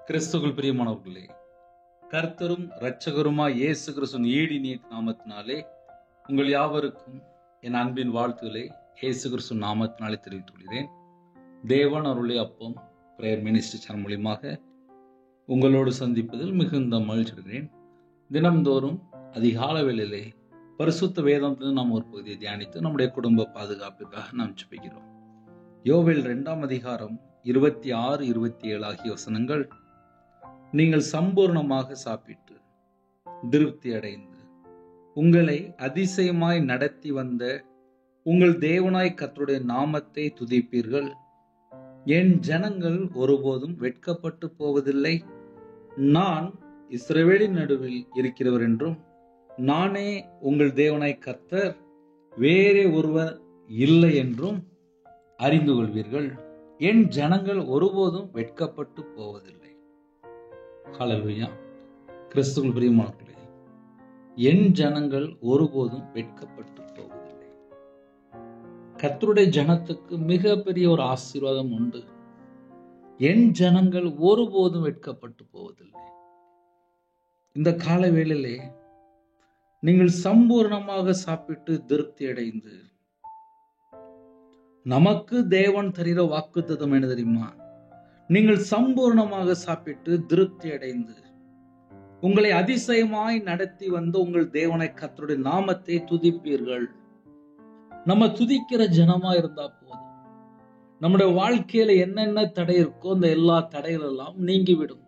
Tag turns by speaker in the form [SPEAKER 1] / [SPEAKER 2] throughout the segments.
[SPEAKER 1] கிறிஸ்துவுக்குள் பிரியமானவர்களே, கர்த்தரும் இரட்சகருமாய் இயேசு கிறிஸ்துவின் ஈடினிய நாமத்தினாலே உங்கள் யாவருக்கும் என் அன்பின் வாழ்த்துக்களை இயேசு கிறிஸ்துவின் நாமத்தினாலே தெரிவித்துக் கொள்கிறேன். தேவன் அருளே அப்பம் பிரேயர் மினிஸ்ட்ரி சேனல் மூலியமாக உங்களோடு சந்திப்பதில் மிகுந்த மகிழ்ச்சி அடைகிறேன். தினம்தோறும் அதிகால வேளையிலே பரிசுத்த வேதத்திலிருந்து நாம் ஒரு பகுதியை தியானித்து நம்முடைய குடும்ப பாதுகாப்பிற்காக நாம் ஜெபிக்கிறோம். யோவேல் 2ஆம் அதிகாரம் 26, 27 ஆகிய வசனங்கள், நீங்கள் சம்பூர்ணமாக சாப்பிட்டு திருப்தி அடைந்து உங்களை அதிசயமாய் நடத்தி வந்த உங்கள் தேவனாய் கர்த்தருடைய நாமத்தை துதிப்பீர்கள். என் ஜனங்கள் ஒருபோதும் வெட்கப்பட்டு போவதில்லை. நான் இஸ்ரவேலின் நடுவில் இருக்கிறவர் என்றும், நானே உங்கள் தேவனாய் கர்த்தர், வேறே ஒருவர் இல்லை என்றும் அறிந்து கொள்வீர்கள். என் ஜனங்கள் ஒருபோதும் வெட்கப்பட்டு போவதில்லை. ஹல்லேலூயா. கிறிஸ்துவுக்குள் பிரியமானவர்களே, என் ஜனங்கள் ஒருபோதும் வெட்கப்பட்டு போவதில்லை. கர்த்தருடைய ஜனத்துக்கு மிகப்பெரிய ஒரு ஆசீர்வாதம் உண்டு. என் ஜனங்கள் ஒருபோதும் வெட்கப்பட்டு போவதில்லை. இந்த கால வேளையிலே நீங்கள் சம்பூர்ணமாக சாப்பிட்டு திருப்தி அடைந்து, நமக்கு தேவன் தருகிற வாக்குத்தத்தம் என்ன தெரியுமா? நீங்கள் சம்பூர்ணமாக சாப்பிட்டு திருப்தி அடைந்து உங்களை அதிசயமாய் நடத்தி வந்த உங்கள் தேவனை கர்த்தருடைய நாமத்தை துதிப்பீர்கள். நம்ம துதிக்கிற ஜனமா இருந்தா போதும். நம்முடைய வாழ்க்கையில என்னென்ன தடை இருக்கோ அந்த எல்லா தடைகள் எல்லாம் நீங்கிவிடும்.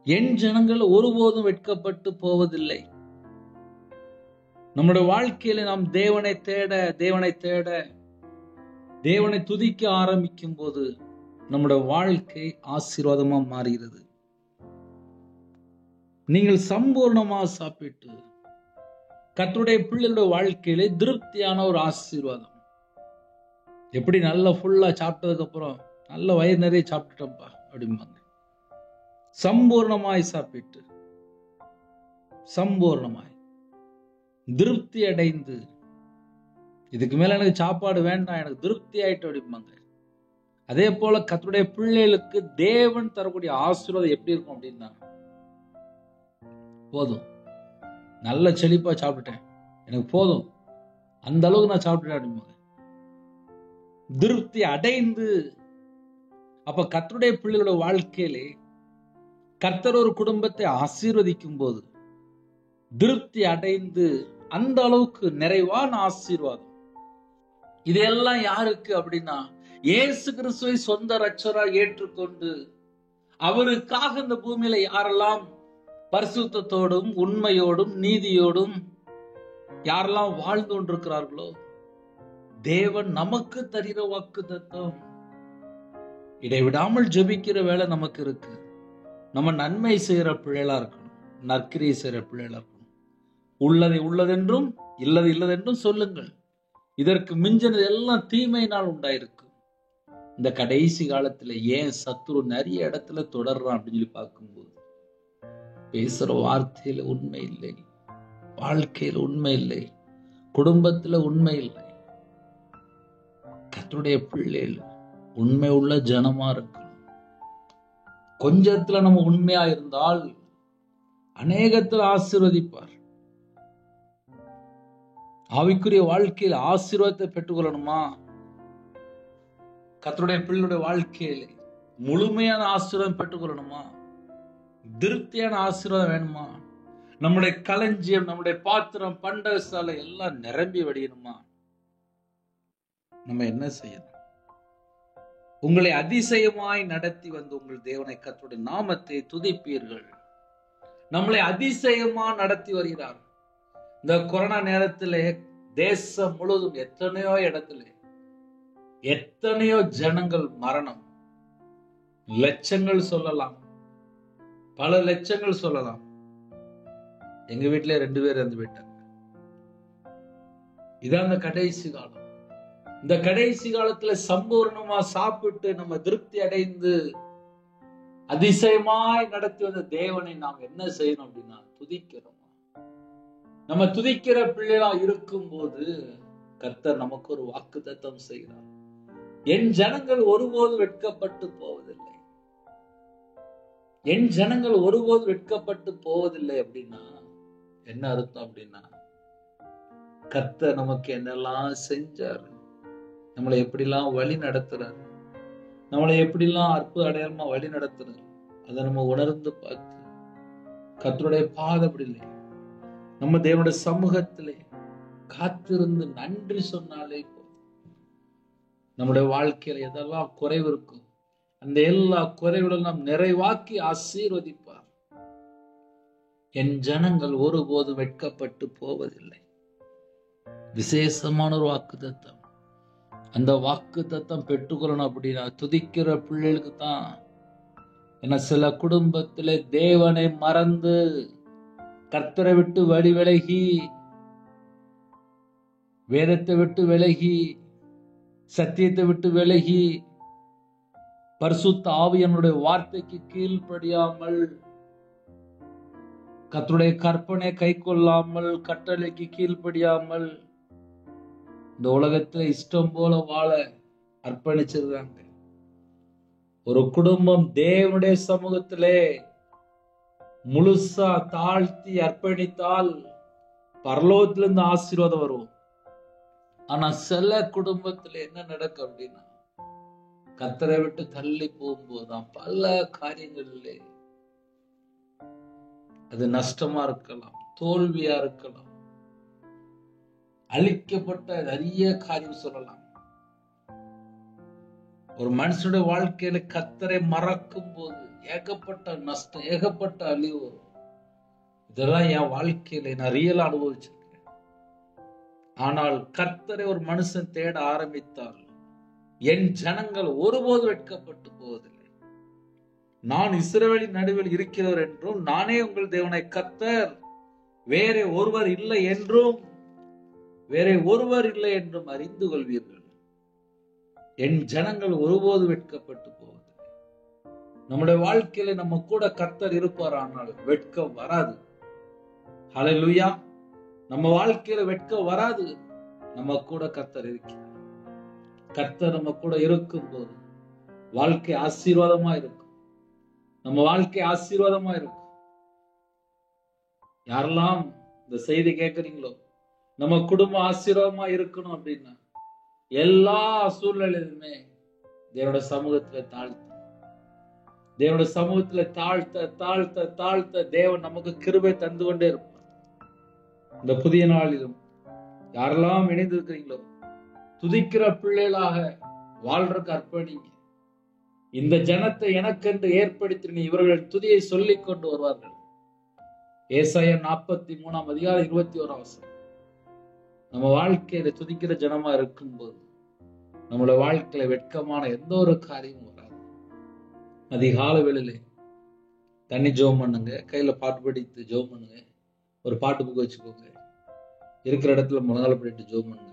[SPEAKER 1] என் ஜனங்கள் ஒருபோதும் வெட்கப்பட்டு போவதில்லை. நம்முடைய வாழ்க்கையில நாம் தேவனை தேட தேவனை துதிக்க ஆரம்பிக்கும் போது நம்முடைய வாழ்க்கை ஆசீர்வாதமா மாறுகிறது. நீங்கள் சம்பூர்ணமாக சாப்பிட்டு கர்த்தருடைய பிள்ளைகளுடைய வாழ்க்கையிலே திருப்தியான ஒரு ஆசீர்வாதம். எப்படி நல்லா ஃபுல்லா சாப்பிட்டதுக்கு அப்புறம் நல்ல வயிறு நிறைய சாப்பிட்டுட்டோம்ப்பா அப்படிம்பாங்க. சம்பூர்ணமாய் சாப்பிட்டு சம்பூர்ணமாய் திருப்தி அடைந்து, இதுக்கு மேல எனக்கு சாப்பாடு வேண்டாம், எனக்கு திருப்தி ஆயிட்டு அப்படிம்பாங்க. அதே போல கர்த்தருடைய பிள்ளைகளுக்கு தேவன் தரக்கூடிய ஆசீர்வாதம் எப்படி இருக்கும் அப்படின்னா, போதும், நல்ல செழிப்பா சாப்பிட்டுட்டேன், எனக்கு போதும், அந்த அளவுக்கு நான் சாப்பிட்டுட்டேன் அப்படிம்பாங்க. திருப்தி அடைந்து. அப்ப கர்த்தருடைய பிள்ளைகளோட வாழ்க்கையிலே கர்த்தர் ஒரு குடும்பத்தை ஆசீர்வதிக்கும் போது திருப்தி அடைந்து, அந்த அளவுக்கு நிறைவான ஆசீர்வாதம். இதெல்லாம் யாருக்கு அப்படின்னா, இயேசு கிறிஸ்துவை சொந்த இரட்சகராக ஏற்றுக்கொண்டு அவருக்காக இந்த பூமியில யாரெல்லாம் பரிசுத்தத்தோடும் உண்மையோடும் நீதியோடும் யாரெல்லாம் வாழ்ந்து கொண்டிருக்கிறார்களோ, தேவன் நமக்கு தருகிற வாக்குத்தத்தம். இடைவிடாமல் ஜெபிக்கிற வேலை நமக்கு இருக்கு. நம்ம நன்மை செய்யற பிள்ளைகளா இருக்கணும், நற்கிரியை செய்யற பிள்ளைகளா இருக்கணும். உள்ளதை உள்ளதென்றும் இல்லது இல்லதென்றும் சொல்லுங்கள். இதற்கு மிஞ்சினது எல்லாம் தீமையினால் உண்டாயிருக்கு. இந்த கடைசி காலத்துல ஏன் சத்துரு நிறைய இடத்துல தொடர்றான் அப்படின்னு சொல்லி பார்க்கும்போது, பேசுற வார்த்தையில உண்மை இல்லை, வாழ்க்கையில உண்மை இல்லை, குடும்பத்துல உண்மை இல்லை. கர்த்தருடைய பிள்ளைகள் உண்மை உள்ள ஜனமா இருக்கணும். கொஞ்சத்துல நம்ம உண்மையா இருந்தால் அநேகத்துல ஆசீர்வதிப்பார். ஆவிக்குரிய வாழ்க்கையில் ஆசீர்வாதத்தை பெற்றுக்கொள்ளணுமா? கர்த்தருடைய பிள்ளையுடைய வாழ்க்கையில முழுமையான ஆசீர்வாதம் பெற்றுக்கொள்ளணுமா? திருப்தியான ஆசீர்வாதம் வேணுமா? நம்முடைய களஞ்சியம், நம்முடைய பாத்திரம், பண்டக சாலை எல்லாம் நிரம்பி வடியணுமா? நம்ம என்ன செய்யணும்? உங்களை அதிசயமாய் நடத்தி வந்து உங்கள் தேவனை கர்த்தருடைய நாமத்தை துதிப்பீர்கள். நம்மளை அதிசயமா நடத்தி வருகிறார். இந்த கொரோனா நேரத்திலே தேசம் முழுவதும் எத்தனையோ இடத்துல எத்தனையோ ஜனங்கள் மரணம், லட்சங்கள் சொல்லலாம், பல லட்சங்கள் சொல்லலாம். எங்க வீட்டிலே 2 பேர் இறந்து போயிட்டாங்க. இதான் இந்த கடைசி காலம். இந்த கடைசி காலத்துல சம்பூர்ணமா சாப்பிட்டு நம்ம திருப்தி அடைந்து அதிசயமாய் நடத்தி வந்த தேவனை நாம் என்ன செய்யணும் அப்படின்னா, துதிக்கிறோம். நம்ம துதிக்கிற பிள்ளைகளா இருக்கும் போது கர்த்தர் நமக்கு ஒரு வாக்குத்தத்தம் செய்கிறார். என் ஜனங்கள் ஒருபோதும் வெட்கப்பட்டு போவதில்லை. என் ஜனங்கள் ஒருபோது வெட்கப்பட்டு போவதில்லை அப்படின்னா என்ன அர்த்தம் அப்படின்னா, கர்த்தர் நமக்கு என்னெல்லாம் செஞ்சாரு, நம்மளை எப்படிலாம் வழி நடத்துறாரு, நம்மளை எப்படிலாம் அற்புத அடையாளமா வழி நடத்துறாரு, அதை நம்ம உணர்ந்து பார்த்து கர்த்தருடைய பாதப்படியிலே நம்ம தேவனுடைய சமூகத்திலே காத்திருந்து நன்றி சொன்னாலே போதும். நம்முடைய வாழ்க்கையில எதெல்லாம் குறைவு இருக்கும் அந்த எல்லா குறைவுகளும் நாம் நிறைவாக்கி ஆசீர்வதிப்பார். என் ஜனங்கள் ஒருபோதும் வெட்கப்பட்டு போவதில்லை. விசேஷமான ஒரு வாக்கு தத்தம். அந்த வாக்கு தத்தம் பெற்றுக்கொள்ளணும் அப்படின்னா துதிக்கிற பிள்ளைகளுக்கு தான். ஏன்னா சில குடும்பத்திலே தேவனை மறந்து கர்த்தரை விட்டு வழி விலகி, வேதத்தை விட்டு விலகி, சத்தியத்தை விட்டு விலகி, பரிசுத்த ஆவியானவருடைய வார்த்தைக்கு கீழ்ப்படியாமல், கர்த்தருடைய கற்பனை கை கொள்ளாமல், கட்டளைக்கு கீழ்ப்படியாமல் இந்த உலகத்துல இஷ்டம் போல வாழ அர்ப்பணிச்சிருக்காங்க. ஒரு குடும்பம் தேவனுடைய சமூகத்திலே முழுசா தாழ்த்தி அர்ப்பணித்தால் பரலோகத்திலிருந்து ஆசீர்வாதம் வரும். ஆனா சில குடும்பத்துல என்ன நடக்கும் அப்படின்னா, கர்த்தரை விட்டு தள்ளி போகும்போதுதான் பல காரியங்களிலே அது நஷ்டமா இருக்கலாம், தோல்வியா இருக்கலாம், அழிக்கப்பட்ட நிறைய காரியம் சொல்லலாம். ஒரு மனுஷனுடைய வாழ்க்கையில கர்த்தரை மறக்கும் போது ஏகப்பட்ட நஷ்டம், ஏகப்பட்ட அழிவு வரும். இதெல்லாம் என் வாழ்க்கையில நான் ரியலா அனுபவிச்சிருக்கேன். ஆனால் கர்த்தரை ஒரு மனுஷன் தேட ஆரம்பித்தால் என் ஜனங்கள் ஒருபோது வெட்கப்பட்டு போவதில்லை. நான் இஸ்ரவேலின் நடுவில் இருக்கிறவர் என்றும், நானே உங்கள் தேவனை கர்த்தர், வேற ஒருவர் இல்லை என்றும், வேற ஒருவர் இல்லை என்றும் அறிந்து கொள்வீர்கள். என் ஜனங்கள் ஒருபோது வெட்கப்பட்டு போவதில்லை. நம்முடைய வாழ்க்கையில நம்ம கூட கர்த்தர் இருப்பார், ஆனால் வெட்கம் வராது. ஹல்லேலூயா. நம்ம வாழ்க்கையில வெட்கம் வராது. நம்ம கூட கர்த்தர் இருக்கிறார். கர்த்தர் நம்ம கூட இருக்கும் போது வாழ்க்கை ஆசீர்வாதமா இருக்கும். நம்ம வாழ்க்கை ஆசீர்வாதமா இருக்கும். யாரெல்லாம் இந்த செய்தி கேட்கறீங்களோ, நம்ம குடும்பம் ஆசீர்வாதமா இருக்கணும் அப்படின்னா எல்லா சூழ்நிலையிலுமே தேவனுடைய சமூகத்துல தாழ்த்த, தேவனுடைய சமூகத்துல தாழ்த்த தாழ்த்த தாழ்த்த தேவன் நமக்கு கிருபை தந்து கொண்டே இருப்பார். இந்த புதிய நாளிலும் யாரெல்லாம் இணைந்து இருக்கிறீங்களோ, துதிக்கிற பிள்ளைகளாக வாழ்றதுக்கு அர்ப்பணிங்க. இந்த ஜனத்தை எனக்கென்று ஏற்படுத்தி இவர்கள் துதியை சொல்லிக் கொண்டு வருவார்கள். ஏசாயா 43:21. நம்ம வாழ்க்கையில துதிக்கிற ஜனமா இருக்கும்போது நம்மளோட வாழ்க்கையில வெட்கமான எந்த ஒரு காரியமும் வராது. அதிகால வேளையிலே தண்ணி ஜெபம் பண்ணுங்க, கையில பாட்டு படித்து ஜெபம் பண்ணுங்க, ஒரு பாட்டு புக் வச்சுக்கோங்க, இருக்கிற இடத்துல முழங்கால படிட்டு ஜெபம் பண்ணுங்க.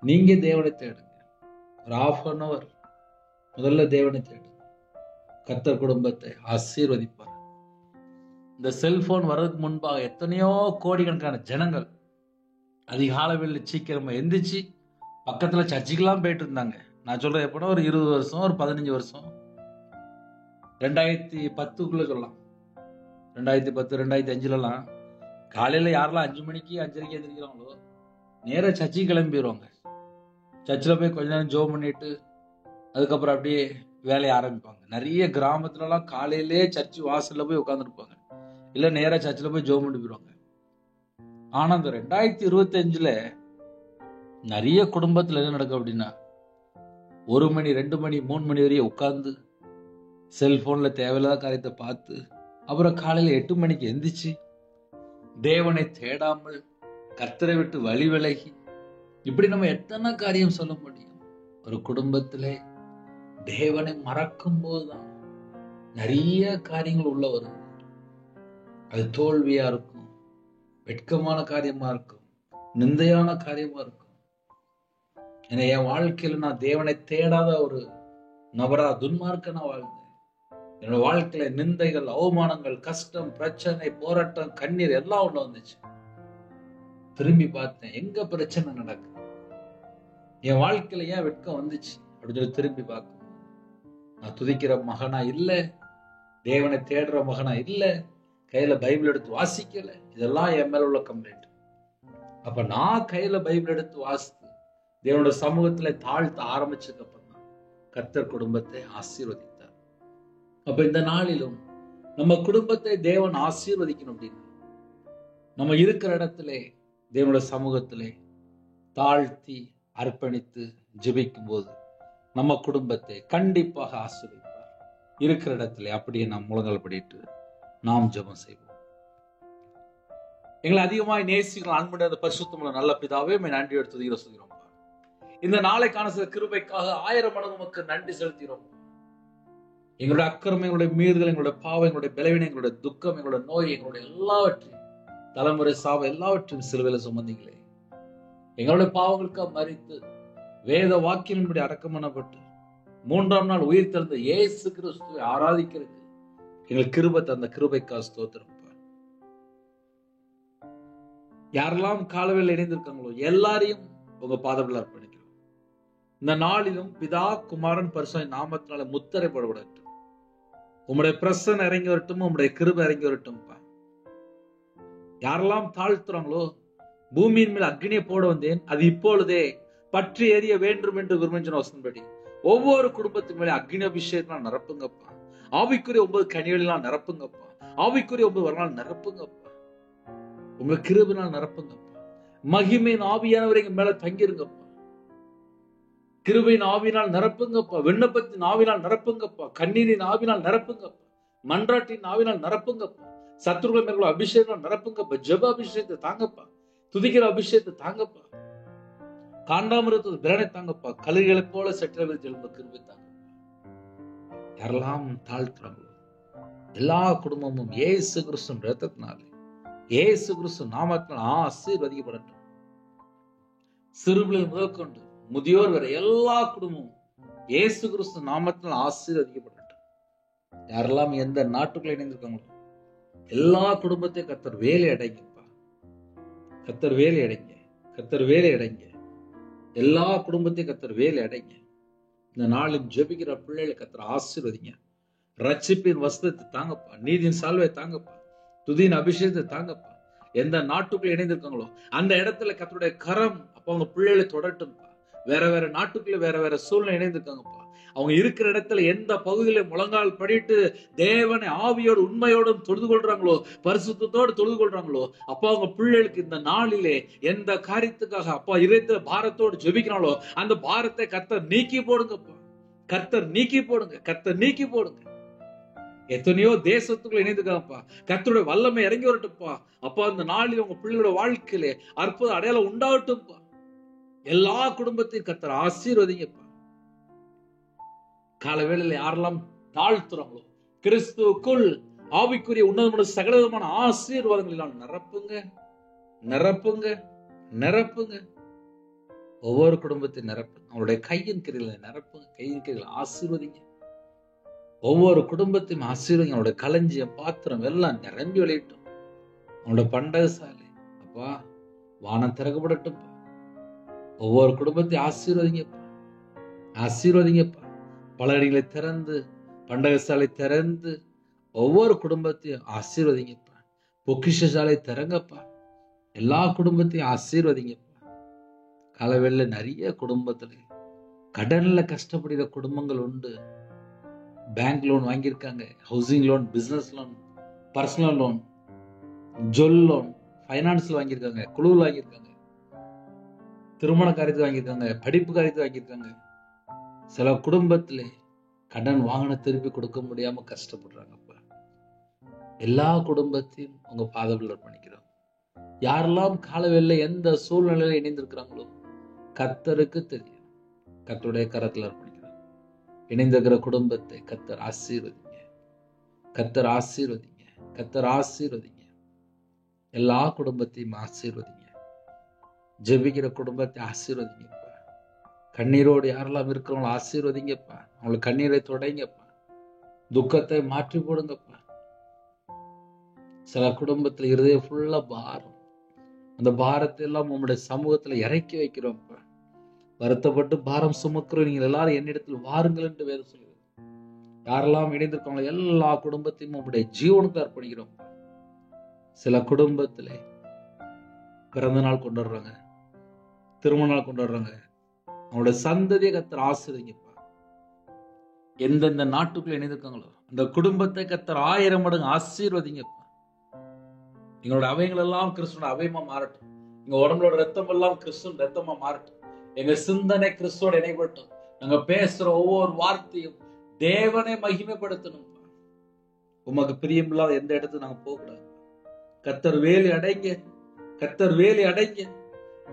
[SPEAKER 1] நீங்க தேவனை தேடுங்க. ஒரு 1/2 hour முதல்ல தேவனை தேடுங்க. கர்த்தர் குடும்பத்தை ஆசீர்வதிப்பார். இந்த செல்போன் வர்றதுக்கு முன்பாக எத்தனையோ கோடிக்கணக்கான ஜனங்கள் அதிகால வேளையில சீக்கிரமா எந்திரிச்சு பக்கத்துல சர்ச்சுக்கெல்லாம் போயிட்டு இருந்தாங்க. நான் சொல்றேன் எப்படின்னா ஒரு 20 வருஷம், ஒரு 15 வருஷம், 2010 சொல்லலாம், 2010 2005 காலையில யாரெல்லாம் 5 மணிக்கு 5:30 எந்திரிக்கிறாங்களோ நேர சர்ச்சுக்கு கிளம்பிடுவாங்க. சர்ச்சில் போய் கொஞ்ச நேரம் ஜெபம் பண்ணிட்டு அதுக்கப்புறம் அப்படியே வேலையை ஆரம்பிப்பாங்க. நிறைய கிராமத்துலலாம் காலையிலே சர்ச்சு வாசல்ல போய் உட்காந்துருப்பாங்க, இல்ல நேரா சர்ச்சில் போய் ஜெபம் பண்ணி போயிடுவாங்க. ஆனா இந்த 2025 நிறைய குடும்பத்துல என்ன நடக்கும் அப்படின்னா 1 மணி 2 மணி 3 மணி வரையும் உட்கார்ந்து செல்போன்ல தேவையில்லாத காரியத்தை பார்த்து அப்புறம் காலையில 8 மணிக்கு எந்திரிச்சு தேவனை தேடாமல் கர்த்தரை விட்டு வழி விலகி, இப்படி நம்ம எத்தனை காரியம் சொல்ல முடியும். ஒரு குடும்பத்திலே தேவனை மறக்கும் போதுதான் நிறைய காரியங்கள் உள்ள வரும். அது தோல்வியா இருக்கும், வெட்கமான காரியமா இருக்கும், நிந்தையான காரியமா இருக்கும். ஏன்னா என் வாழ்க்கையில நான் தேவனை தேடாத ஒரு நபரா துன்மார்க்கனா வாழ்ந்தேன். என்னோட வாழ்க்கையில நிந்தைகள், அவமானங்கள், கஷ்டம், பிரச்சனை, போராட்டம், கண்ணீர் எல்லாம் உள்ள வந்துச்சு. திரும்பி பார்த்தேன், எங்க பிரச்சனை நடக்குது, என் வாழ்க்கையில ஏன் வெட்கம் வந்துச்சு அப்படின்னு சொல்லி திரும்பி பார்க்கும். நான் துதிக்கிற மகனா இல்ல, தேவனை தேடுற மகனா இல்ல, கையில பைபிள் எடுத்து வாசிக்கல. இதெல்லாம் என் மேல உள்ள கம்ப்ளைண்ட். அப்ப நான் கையில பைபிள் எடுத்து வாசித்து தேவனோட சமூகத்துல தாழ்த்த ஆரம்பிச்சதுக்கு அப்புறம் தான் கர்த்தர் குடும்பத்தை ஆசீர்வதித்தார். அப்ப இந்த நாளிலும் நம்ம குடும்பத்தை தேவன் ஆசீர்வதிக்கணும் அப்படின்னா நம்ம இருக்கிற இடத்துல தேவனோட சமூகத்திலே தாழ்த்தி அர்ப்பணித்து ஜெபிக்கும் போது நம்ம குடும்பத்தை கண்டிப்பாக ஆசீர்வதிப்பார். இருக்கிற இடத்துல அப்படியே நாம் முழங்கால் படிட்டு நாம் ஜெபம் செய்வோம். எங்களை அதிகமாய் நேசிக்கிற அன்புடைய பரிசுத்தமுள்ள நல்ல பிதாவே, நன்றி எடுத்து சொல்கிறோம். இந்த நாளைக்கான சில கிருபைக்காக 1000 மடங்கு உமக்கு நன்றி செலுத்துகிறோம். எங்களுடைய அக்கிரமம், எங்களுடைய மீறுதல், எங்களுடைய பாவம், எங்களுடைய பலவீனம், எங்களுடைய துக்கம், எங்களுடைய நோய், எங்களுடைய எல்லாவற்றையும் தலைமுறை சாவ எல்லாவற்றையும் சிலுவையில சுமந்தீங்களே. எங்களுடைய பாவங்களுக்காக மரித்து வேத வாக்கியங்களின்படி அடக்கம் பண்ணப்பட்டு 3ஆம் நாள் உயிர் தெழுந்த இயேசு கிறிஸ்துவை ஆராதிக்கிறதுக்கு எங்களுக்கு கிருபை தந்த கிருபைக்காக ஸ்தோத்திரம். யாரெல்லாம் காலவேளையில் இணைந்திருக்காங்களோ எல்லாரையும் உங்க பாதத்தில் அர்ப்பணிக்கிறோம். இந்த நாளிலும் பிதா குமாரன் பரிசுத்த நாமத்தினால முத்திரை போடப்படட்டும். உம்முடைய பிரசன்னம் இறங்கி வரட்டும், உம்முடைய கிருபை இறங்கி வரட்டும். யாரெல்லாம் தாழ்த்துறாங்களோ, பூமியின் மேல் அக்னியை போட வந்தேன், அது இப்பொழுதே பற்றி எரிய வேண்டும் என்று விரும்பின வசனப்படி ஒவ்வொரு குடும்பத்துக்கு மேலே அக்னி அபிஷேகத்தினால் நிரப்புங்கப்பா. ஆவிக்குரிய 9 கனிகளினால் நிரப்புங்கப்பா. ஆவிக்குரிய 9 வரலால் நிரப்புங்கப்பா. உங்க கிருபினால் நிரப்புங்கப்பா. மகிமையின் ஆவியானவர் எங்க மேல தங்கிருங்கப்பா. கிருபையின் ஆவினால் நிரப்புங்கப்பா. விண்ணப்பத்தின் ஆவினால் நிரப்புங்கப்பா. கண்ணீரின் ஆவினால் நிரப்புங்கப்பா. மன்றாட்டின் ஆவினால் நிரப்புங்கப்பா. சத்துருக்கள் மேற்கொள்ள அபிஷேகம் நிரப்புங்கப்பா. ஜெப அபிஷேகத்தை தாங்கப்பா. துதிக்கிற அபிஷேகத்தை தாங்கப்பா. காண்டாமிருத்த திறனை தாங்கப்பா. கழுகுகளை போல சற்றவை எழும்ப கிருபை தாங்கப்பா. யாரெல்லாம் தாழ்த்துறாங்களோ எல்லா குடும்பமும் இயேசு கிறிஸ்து ரத்தத்தினாலே, இயேசு கிறிஸ்து நாமத்தினால் ஆசீர்வதிக்கப்படட்டும். சிறுபிள்ளை முதல் கொண்டு முதியோர் வரை எல்லா குடும்பமும் இயேசு கிறிஸ்து நாமத்தினால் ஆசீர்வதிக்கப்படட்டும். யாரெல்லாம் எந்த நாட்டுக்குள்ள இணைந்திருக்காங்களோ எல்லா குடும்பத்தையும் கர்த்தர் வேலை அடைங்கப்பா. கர்த்தர் வேலை அடைங்க. கர்த்தர் வேலை அடைங்க. எல்லா குடும்பத்தையும் கர்த்தர் வேலை அடைங்க. இந்த நாளில் ஜெபிக்கிற பிள்ளைகளை கர்த்தர் ஆசீர்வதிங்க. ரட்சிப்பின் வஸ்திரத்தை தாங்கப்பா. நீதியின் சால்வை தாங்கப்பா. துதியின் அபிஷேகத்தை தாங்கப்பா. எந்த நாட்டுக்குள்ள இணைந்திருக்காங்களோ அந்த இடத்துல கர்த்தருடைய கரம் அப்ப அவங்க பிள்ளைகளை தொடட்டும்பா. வேற வேற நாட்டுக்குள்ள வேற வேற சூழ்நிலை இணைந்திருக்காங்கப்பா. அவங்க இருக்கிற இடத்துல எந்த பகுதியில முழங்கால் படிட்டு தேவனை ஆவியோடு உண்மையோடும் தொழுது கொள்றாங்களோ, பரிசுத்தத்தோடு தொழுது கொள்றாங்களோ, அப்பா அவங்க பிள்ளைகளுக்கு இந்த நாளிலே எந்த காரியத்துக்காக அப்பா இதயத்துல பாரத்தோடு ஜெபிக்கிறாங்களோ அந்த பாரத்தை கர்த்தர் நீக்கி போடுங்கப்பா. கர்த்தர் நீக்கி போடுங்க. கர்த்தர் நீக்கி போடுங்க. எத்தனையோ தேசத்துக்குள்ள இணைந்துக்காப்பா. கர்த்தருடைய வல்லமை இறங்கி வரட்டும்ப்பா. அப்பா இந்த நாளில் உங்க பிள்ளைகளோட வாழ்க்கையிலே அற்புத அடையாளம் உண்டாகட்டும்ப்பா. எல்லா குடும்பத்தையும் கர்த்தர் ஆசீர்வதிங்கப்பா. கால வேளையில யாரெல்லாம் தாழ்த்துறாங்களோ கிறிஸ்துவுக்குள் ஆவிக்குரிய உன்னதமான சகலவிதமான ஆசீர்வாதங்கள் நிரப்புங்க, நிரப்புங்க, நிரப்புங்க. ஒவ்வொரு குடும்பத்தையும் நிரப்புங்க. அவங்களுடைய கையின் கிரிகளை நிரப்புங்க. கையின் கிரிகளை ஆசீர்வதிங்க. ஒவ்வொரு குடும்பத்தையும் ஆசீர்வதிங்க. அவனுடைய களஞ்சியம் பாத்திரம் எல்லாம் நிரம்பி விளையட்டும். அவனோட பண்டக சாலை அப்பா வானம் திறக்கப்படட்டும். ஒவ்வொரு குடும்பத்தையும் ஆசீர்வதிங்கப்பா. ஆசீர்வதிங்கப்பா. பலகணிகளை திறந்து பண்டக சாலை திறந்து ஒவ்வொரு குடும்பத்தையும் ஆசீர்வதிங்கப்பா. பொக்கிஷ சாலை திறங்கப்பா. எல்லா குடும்பத்தையும் ஆசீர்வதிங்கப்பா. காலவேளை நிறைய குடும்பத்துல கடன்ல கஷ்டப்படுகிற குடும்பங்கள் உண்டு. பேங்க் லோன் வாங்கியிருக்காங்க, housing loan, business loan, personal loan, ஜொல் லோன், பைனான்ஸ்ல வாங்கியிருக்காங்க, குழுவில் வாங்கியிருக்காங்க, திருமண காரியத்தை வாங்கியிருக்காங்க, படிப்பு காரியத்தை வாங்கியிருக்காங்க. சில குடும்பத்திலே கடன் வாங்கின திருப்பி கொடுக்க முடியாம கஷ்டப்படுறாங்கப்பா. எல்லா குடும்பத்தையும் உங்க பாதத்தில் அர்ப்பணிக்கிறோம். யாரெல்லாம் காலவேளை எந்த சூழ்நிலையில இணைந்திருக்கிறாங்களோ கர்த்தருக்கு தெரியும். கர்த்தருடைய கரத்தில் அர்ப்பணிக்கிறோம். இணைந்திருக்கிற குடும்பத்தை கர்த்தர் ஆசீர்வதிங்க. கர்த்தர் ஆசீர்வதிங்க. கர்த்தர் ஆசீர்வதிங்க. எல்லா குடும்பத்தையும் ஆசீர்வதிங்க. ஜெபிக்கிற குடும்பத்தை ஆசீர்வதிங்கப்பா. கண்ணீரோடு யாரெல்லாம் இருக்கிறவங்களோ ஆசீர்வதிங்கப்பா. அவங்களுக்கு கண்ணீரை தொடைங்கப்பா. துக்கத்தை மாற்றி போடுங்கப்பா. சில குடும்பத்துல இருதயம் ஃபுல்லா பாரம். அந்த பாரத்தை எல்லாம் உங்களுடைய சமூகத்துல இறக்கி வைக்கிறோம்ப்பா. வருத்தப்பட்டு பாரம் சுமக்கிறோம். நீங்கள் எல்லாரும் என்னிடத்தில் வாருங்கள் என்று வேதம் சொல்லுது. யாரெல்லாம் இணைந்திருக்காங்களோ எல்லா குடும்பத்தையும் உங்களுடைய ஜீவனுக்கு அர்ப்பணிக்கிறோம். சில குடும்பத்திலே பிறந்த நாள் கொண்டாடுறாங்க, திருமண நாள் கொண்டாடுறாங்க. அவங்களோட சந்ததியை கர்த்தர் ஆசீர்வதிங்கப்பா. எந்தெந்த நாட்டுக்குள்ள இணைந்திருக்காங்களோ அந்த குடும்பத்தை கர்த்தர் 1000 மடங்கு ஆசீர்வதிங்கப்பா. எங்களோட அவைகள் எல்லாம் கிறிஸ்துவோட அவையமா மாறட்டும். எங்க உடம்புல ரத்தம் எல்லாம் கிறிஸ்துவின் ரத்தமா மாறட்டும். எங்க சிந்தனை கிறிஸ்துவோட இணைப்பட்டும். நாங்க பேசுற ஒவ்வொரு வார்த்தையும் தேவனை மகிமைப்படுத்தணும். உமக்கு பிரியமில்லாத எந்த இடத்துக்கு நாங்க போக கூடாது. கர்த்தர் வேலி அடைங்க, கர்த்தர் வேலி அடைங்க.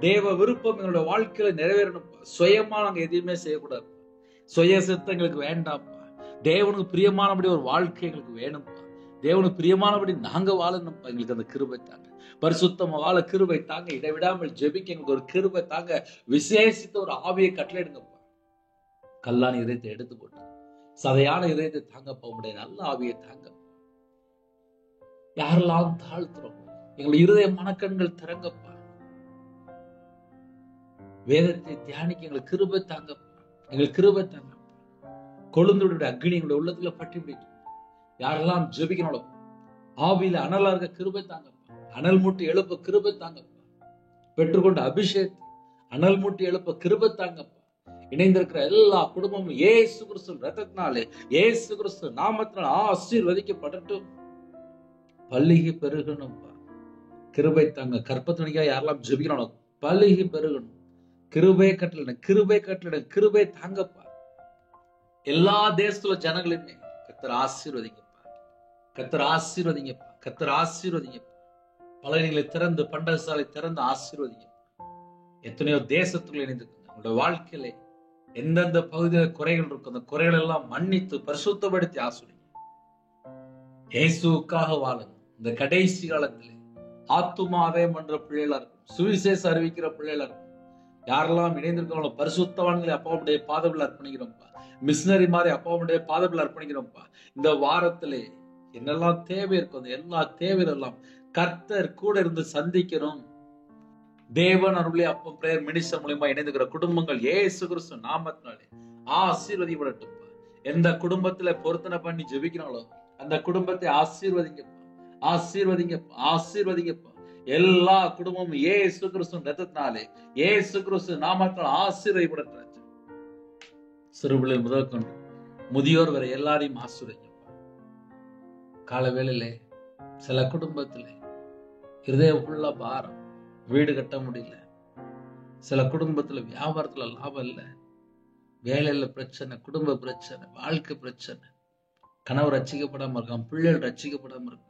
[SPEAKER 1] தேவ விருப்பம் எங்களோட வாழ்க்கையில நிறைவேறணும். சுயமா நாங்க எதையுமே செய்யக்கூடாது. சுய சித்தங்களுக்கு வேண்டாம்ப்பா. தேவனுக்கு பிரியமானபடி ஒரு வாழ்க்கை எங்களுக்கு வேணும்ப்பா. தேவனுக்கு பிரியமானபடி நாங்க வாழணும்ப்பா. எங்களுக்கு அந்த கிருபை தாங்க. பரிசுத்தமா வாழ கிருபை தாங்க. இடைவிடாமல் ஜெபிக்க எங்களுக்கு ஒரு கிருபை தாங்க. விசேஷித்த ஒரு ஆவியை கட்டளையிடுங்கப்பா. கல்லான இதயத்தை எடுத்து போட்டு சதையான இதயத்தை தாங்கப்பா. உங்களுடைய நல்ல ஆவியை தாங்க. யாரெல்லாம் தாழ்த்துறோம் எங்களுடைய இருதய மனக்கண்கள் திறங்கப்பா. வேதத்தை தியானிக்க எங்களுக்கு கிருபை தாங்கப்பா. எங்களுக்கு கிருபை தாங்க. கொழுந்துடைய அக்னி எங்களுடைய உள்ளத்துல பற்றி பிடிக்கும். யாரெல்லாம் ஜெபிக்கணும் ஆவியில அனலா இருக்க கிருபை தாங்கப்பா. அனல் மூட்டி எழுப்ப கிருபை தாங்கப்பா. பெற்றுக்கொண்ட அபிஷேகத்தை அனல் மூட்டி எழுப்ப கிருபை தாங்கப்பா. இணைந்திருக்கிற எல்லா குடும்பமும் இயேசு கிறிஸ்து ரத்தத்தினாலே இயேசு கிறிஸ்து நாமத்தினால் ஆசீர்வதிக்கப்படட்டும். பல்லுகி பெருகணும்ப்பா. கிருபை தாங்க. கற்பத்தனிக்கா யாரெல்லாம் ஜெபிக்கணும் பல்லுகி பெருகணும். கிருபை கட்டளை, கிருபை கட்டளை, கிருபை தாங்கப்பா. எல்லா தேசத்துல ஜனங்களுமே கர்த்தர் ஆசீர்வதிங்கப்பா. கர்த்தர் ஆசீர்வதிங்கப்பா. கர்த்தர் ஆசீர்வதிங்கப்பா. பலகைகளை திறந்து பண்டகசாலை திறந்து ஆசீர்வதிங்கப்பா. எத்தனையோ தேசத்துக்குள்ள இணைந்திருக்காங்க. உங்களோட வாழ்க்கையில எந்தெந்த பகுதியில குறைகள் இருக்கும் அந்த குறைகள் எல்லாம் மன்னித்து பரிசுத்தப்படுத்தி ஆசீர்வதிங்க. இயேசுவுக்காக வாழுங்க. இந்த கடைசி காலத்திலே ஆத்துமாவே பண்ற பிள்ளைகளா இருக்கும். சுவிசேஷம் அறிவிக்கிற பிள்ளைகளா இருக்கும். யாரெல்லாம் இணைந்திருக்காங்களோ பரிசுத்தவான்களை அப்பாவுடைய பாதவில் அர்ப்பணிக்கிறோம்ப்பா. மிஷினரி மாதிரி அப்பாவுடைய பாதவில் அர்ப்பணிக்கிறோம்ப்பா. இந்த வாரத்திலே என்னெல்லாம் தேவை இருக்கும் அந்த எல்லா தேவையெல்லாம் கர்த்தர் கூட இருந்து சந்திக்கணும். தேவன் அருளே அப்ப பிரேயர் மினிஸ்டர் மூலமா இணைந்துக்கிற குடும்பங்கள் இயேசு கிறிஸ்து நாமத்தினாலே ஆசீர்வதிப்படட்டும்ப்பா. எந்த குடும்பத்துல பொருத்தனை பண்ணி ஜெபிக்கிறாங்களோ அந்த குடும்பத்தை ஆசீர்வதிங்கப்பா. ஆசீர்வதிங்கப்பா. ஆசீர்வதிங்கப்பா. எல்லா குடும்பமும் இயேசு கிறிஸ்து ரத்தத்தினாலே இயேசு கிறிஸ்து நாமத்தால் ஆசீர்வதிக்கப்படட்டும். சிறுபிள்ளை முதல் கொண்டு முதியோர் வரை எல்லாரையும் ஆசீர்வதிங்கப்பா. கால வேளையிலே சில குடும்பத்திலே இருதயம் ஃபுல்லா பாரம், வீடு கட்ட முடியல. சில குடும்பத்துல வியாபாரத்துல லாபம் இல்லை, வேலையில பிரச்சனை, குடும்ப பிரச்சனை, வாழ்க்கை பிரச்சனை, கணவர் ரட்சிக்கப்படாம இருக்கான், பிள்ளைகள் ரட்சிக்கப்படாம இருக்கான்.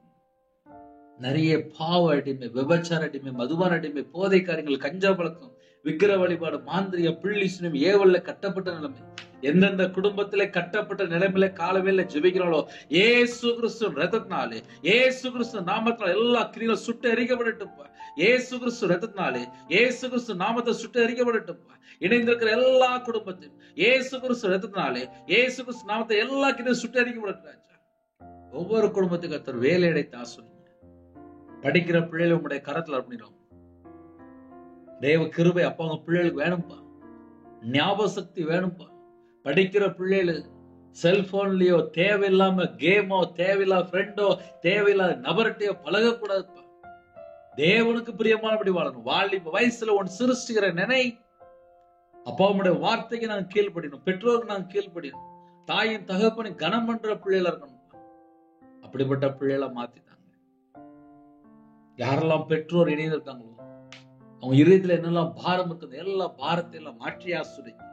[SPEAKER 1] நிறைய பாவ அடிமை, விபச்சார அடிமை, மதுபான அடிமை, போதை காரியங்கள், கஞ்சா பழக்கம், விக்கிர வழிபாடு, மாந்திரிக, பிள்ளி சுனியம், ஏவல்ல கட்டப்பட்ட நிலைமை. எந்தெந்த குடும்பத்திலே கட்டப்பட்ட நிலைமையில காலவேல ஜெபிக்கிறாளோ இயேசு கிறிஸ்து ரத்தத்தினாலே இயேசு கிறிஸ்து நாமத்தினால எல்லா கிரிகளும் சுட்டு எரிக்கப்படட்டும்ப்பா. இயேசு கிறிஸ்து ரத்தத்தினாலே இயேசு கிறிஸ்து நாமத்தை சுட்டு எரிக்கப்படட்டும்ப்பா. இணைந்திருக்கிற எல்லா குடும்பத்தையும் இயேசு கிறிஸ்து ரத்தத்தினாலே இயேசு கிறிஸ்து நாமத்தை எல்லா கிரியும் சுட்டு எரிக்கப்படட்டும். ஒவ்வொரு குடும்பத்துக்கு கர்த்தர் வேலை அடைத்து ஆசீர்வதிங்க. படிக்கிற பிள்ளைகளை உங்களுடைய கரத்துல அர்ப்பணிக்கிறோம். தேவ கிருபை அப்பா உங்க பிள்ளைகளுக்கு வேணும்பா. ஞாபக சக்தி வேணும்பா. படிக்கிற பிள்ளைகள் செல்போன்லயோ தேவையில்லாம கேமோ, தேவையில்லாத ஃப்ரெண்டோ, தேவையில்லாத நபர்கிட்டயோ பழகக்கூடாதுப்பா. தேவனுக்கு பிரியமானபடி வாழணும். வாலிப வயசுல ஒன்று சிருஷ்டிக்கிற நினை அப்பாவுடைய வார்த்தைக்கு நாங்க கீழ்படியணும். பெற்றோருக்கு நாங்க கீழ்படியணும். தாயின் தகப்பனை கனம் பண்ற பிள்ளைகளா இருக்கணும். அப்படிப்பட்ட பிள்ளைகளை மாத்திட்டாங்க. யாரெல்லாம் பெற்றோர் இணைந்திருக்காங்களோ அவங்க இதயத்துல என்னெல்லாம் பாரம் இருக்குது எல்லா பாரத்தை எல்லாம் மாற்றி ஆசீர்வதிங்க.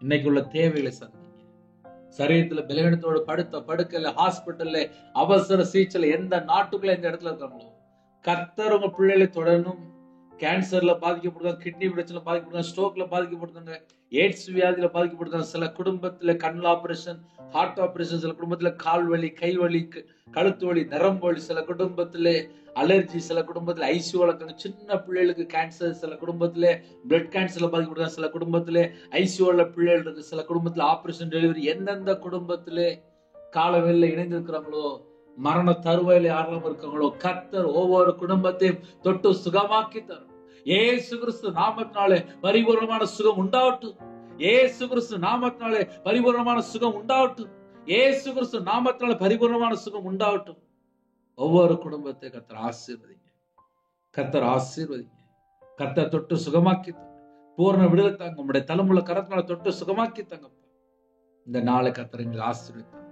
[SPEAKER 1] இன்னைக்கு உள்ள தேவைகளை சந்திங்க. சரீரத்துல பலவீனத்தோடு படுத்த படுக்கல, ஹாஸ்பிட்டல்ல, அவசர சிகிச்சையில, எந்த நாட்டுக்குள்ள எந்த இடத்துல இருக்காங்களோ கர்த்தர் உங்க பிள்ளைகளை தொடரணும். கேன்சர்ல பாதிக்கப்படுறாங்க, கிட்னி பிரச்சனை பாதிக்கப்படுறாங்க, ஸ்ட்ரோக்ல பாதிக்கப்படுறாங்க, எய்ட்ஸ் வியாதியில பாதிக்கப்படுறாங்க. சில குடும்பத்துல கண் ஆபரேஷன், ஹார்ட் ஆபரேஷன், சில குடும்பத்துல கால் வலி, கை வலி, கழுத்து வலி, நரம்பு வலி, சில குடும்பத்துல அலர்ஜி, சில குடும்பத்துல ஐசியூ வளர்க்காங்க. சின்ன பிள்ளைகளுக்கு கேன்சர், சில குடும்பத்துல பிளட் கேன்சர்ல பாதிக்கப்படுறாங்க, சில குடும்பத்துல ஐசியூல பிள்ளைகள் இருக்கு, சில குடும்பத்துல ஆபரேஷன் டெலிவரி. எந்தெந்த குடும்பத்துல காலவேளையில இணைந்திருக்கிறாங்களோ, மரண தருவாயில யாரெல்லாம் இருக்காங்களோ கர்த்தர் ஒவ்வொரு குடும்பத்தையும் தொட்டு சுகமாக்கி தரும். இயேசு கிறிஸ்து நாமத்தினாலே பரிபூர்ணமான சுகம் உண்டாவட்டும். இயேசு கிறிஸ்து நாமத்தினாலே பரிபூர்ணமான சுகம் உண்டாவட்டும். இயேசு கிறிஸ்து நாமத்தினால பரிபூர்ணமான சுகம் உண்டாகட்டும். ஒவ்வொரு குடும்பத்தை கர்த்தர் ஆசீர்வதிங்க, கர்த்தர் ஆசீர்வதிங்க. கர்த்தர் தொட்டு சுகமாக்கி பூர்ண விடுதலை தாங்க. உங்களுடைய தலைமுள்ள கரத்தினால தொட்டு சுகமாக்கி தாங்க. இந்த நாளை கர்த்தர் எங்களுக்கு ஆசீர்வதித்தாங்க.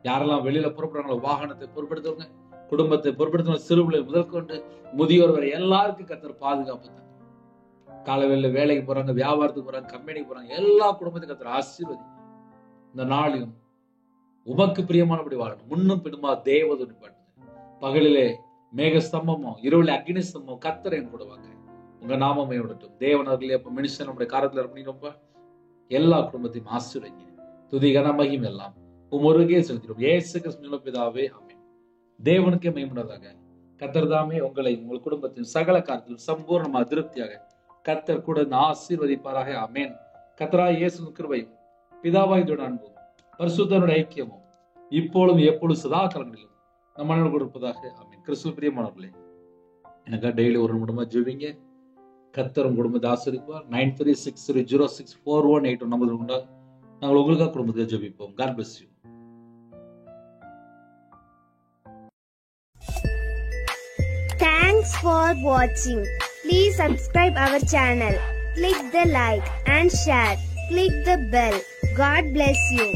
[SPEAKER 1] யாரெல்லாம் வெளியில புறப்படுறாங்களோ வாகனத்தை பொறுப்படுத்துவங்க, குடும்பத்தை பொறுப்படுத்துவங்க, சிறுபிள்ளை முதல் கொண்டு முதியோர் வரை எல்லாருக்கும் கர்த்தர் பாதுகாப்பு தாங்க. காலையில வேலைக்கு போறாங்க, வியாபாரத்துக்கு போறாங்க, கம்பெனிக்கு போறாங்க, எல்லா குடும்பத்தையும் கர்த்தர் ஆசீர்வதிங்க. இந்த நாளையும் உமக்கு பிரியமானபடி வாழணும். முன்னும் பின்னுமா தேவதூதன் பாட்டுங்க. பகலிலே மேக ஸ்தம்பமோ இரவுல அக்னி ஸ்தம்பமோ கர்த்தர் என் கூட வாங்க. உங்க நாமமே விடட்டும். தேவனர்களே அப்ப மனுஷன் நம்முடைய காரத்துல இருப்பீங்கப்பா. எல்லா குடும்பத்தையும் ஆசீர்வதிங்க. துதி கன மகிமை எல்லாம் உமருகே செலுத்திடும். இயேசு கிறிஸ்து பிதாவே ஆமென். தேவனுக்கே மகிமையுண்டாதாக. கர்த்தர் தாமே உங்களை உங்கள் குடும்பத்தின் சகல காரியத்திலும் சம்பூர்ணமா திருப்தியாக கர்த்தர் கூட ஆசீர்வதிப்பாராக. ஆமென். கர்த்தராகிய இயேசு கிருபையும் பிதாவாகிய தேவனுடைய அன்பும் பரிசுத்தருடைய ஐக்கியமும் இப்பொழுதும் எப்பொழுதும் சதா காலங்களிலும் நம்ம மனதில் இருப்பதாக. ஆமென். கிறிஸ்துவில் பிரியமானவர்களே, எனக்கு டெய்லி ஒரு நிமிடமா ஜெபிங்க. கர்த்தர் குடும்பத்தை ஆசீர்வதிப்பார். 9363064181 நம்பர் உண்டா? நாங்கள் உங்களுக்காக குடும்பத்தை ஜெபிப்போம். God bless you.
[SPEAKER 2] Thanks for watching. Please subscribe our channel. Click the like and share. Click the bell. God bless you.